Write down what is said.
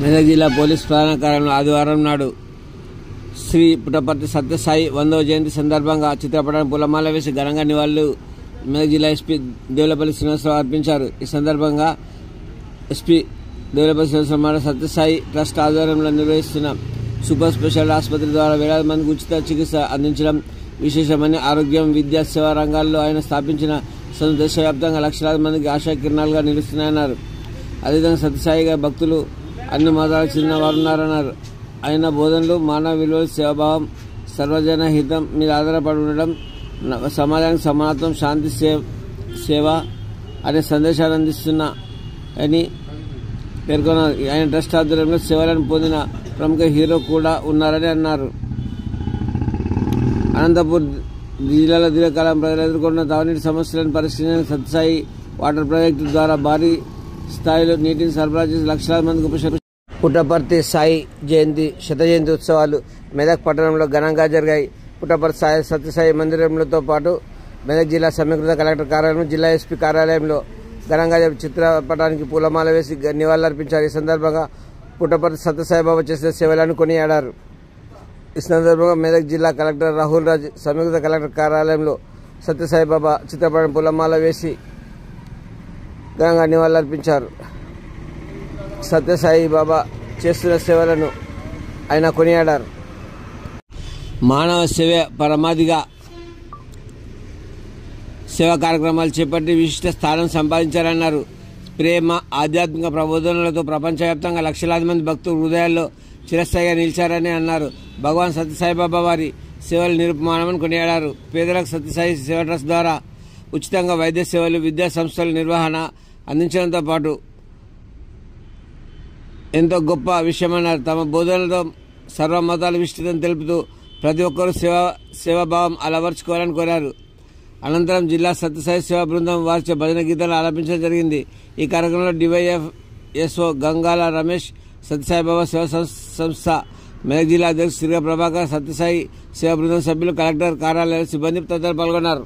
మెదక్ జిల్లా పోలీస్ ప్రధాన కార్యాలయంలో ఆదివారం నాడు శ్రీ పుట్టపర్తి సత్యసాయి 100వ జయంతి సందర్భంగా చిత్రపటానికి పూలమాల వేసి ఘనంగా నివాళులు మెదక్ జిల్లా ఎస్పీ దేవులపల్లి శ్రీనివాసరావు అర్పించారు. ఈ సందర్భంగా ఎస్పీ దేవులపల్లి శ్రీనివాసరావు సత్యసాయి ట్రస్ట్ ఆధ్వర్యంలో నిర్వహిస్తున్న సూపర్ స్పెషాలిటీ ఆసుపత్రి ద్వారా వేలాది మందికి ఉచిత చికిత్స అందించడం విశేషమని, ఆరోగ్యం, విద్యా, సేవా రంగాల్లో ఆయన స్థాపించిన దేశవ్యాప్తంగా లక్షలాది మందికి ఆశా కిరణాలుగా నిలుస్తున్నాయన్నారు. అదేవిధంగా సత్యసాయిగా భక్తులు అన్ని మతాలకు చెందిన వారున్నారన్నారు. ఆయన బోధనలు మానవ విలువలు, సేవాభావం, సర్వజన హితం మీద ఆధారపడి ఉండడం, సమాజానికి సమానత్వం, శాంతి, సేవ అనే సందేశాన్ని అందిస్తున్నాయని పేర్కొన్నారు. ఆయన ట్రస్ట్ ఆధ్వర్యంలో సేవలను పొందిన ప్రముఖ హీరో కూడా ఉన్నారని అన్నారు. అనంతపూర్ జిల్లాలో దీర్ఘకాలం ప్రజలు ఎదుర్కొన్న తాగునీటి సమస్యలను పరిష్కరించడానికి సత్యసాయి వాటర్ ప్రాజెక్టు ద్వారా భారీ స్థాయిలో నీటిని సరఫరా చేసి లక్షలాది మందికి ఉపశమనం. పుట్టపర్తి సాయి శత జయంతి ఉత్సవాలు మెదక్ పట్టణంలో ఘనంగా జరిగాయి. పుట్టపర్తి సత్యసాయి మందిరంతో పాటు మెదక్ జిల్లా సమీకృత కలెక్టర్ కార్యాలయం, జిల్లా ఎస్పీ కార్యాలయంలో ఘనంగా చిత్రపటానికి పూలమాల వేసి నివాళులర్పించారు. ఈ సందర్భంగా పుట్టపర్తి సత్యసాయి బాబా చేసిన సేవలను కొనియాడారు. ఈ సందర్భంగా మెదక్ జిల్లా కలెక్టర్ రాహుల్ రాజ్ సమీకృత కలెక్టర్ కార్యాలయంలో సత్యసాయి బాబా చిత్రపటానికి పూలమాల వేసి ఘనంగా నివాళులర్పించారు. సత్యసాయి బాబా చేస్తున్న సేవలను ఆయన కొనియాడారు. మానవ సేవ పరమాధిగా సేవా కార్యక్రమాలు చేపట్టి విశిష్ట స్థానం సంపాదించారన్నారు. ప్రేమ, ఆధ్యాత్మిక ప్రబోధనలతో ప్రపంచవ్యాప్తంగా లక్షలాది మంది భక్తులు హృదయాల్లో చిరస్థాయిగా నిలిచారని అన్నారు. భగవాన్ సత్యసాయిబాబా వారి సేవలు నిరుపమానమని కొనియాడారు. పేదలకు సత్యసాయి సేవ ట్రస్ట్ ద్వారా ఉచితంగా వైద్య సేవలు, విద్యా సంస్థల నిర్వహణ అందించడంతో పాటు ఎంతో గొప్ప విషయమన్నారు. తమ బోధనలతో సర్వమతాల విస్తృతం తెలుపుతూ ప్రతి ఒక్కరూ సేవాభావం అలవర్చుకోవాలని కోరారు. అనంతరం జిల్లా సత్యసాయి సేవా బృందం వారిచే భజన గీతాలు ఆలపించడం జరిగింది. ఈ కార్యక్రమంలో డివైఎఫ్ఎస్ఓ గంగాల రమేష్, సత్యసాయిబాబా సేవా సంస్థ మెదక్ జిల్లా అధ్యక్షుడు శ్రీ ప్రభాకర్, సత్యసాయి సేవా బృందం సభ్యులు, కలెక్టర్ కార్యాలయ సిబ్బంది తదితరులు పాల్గొన్నారు.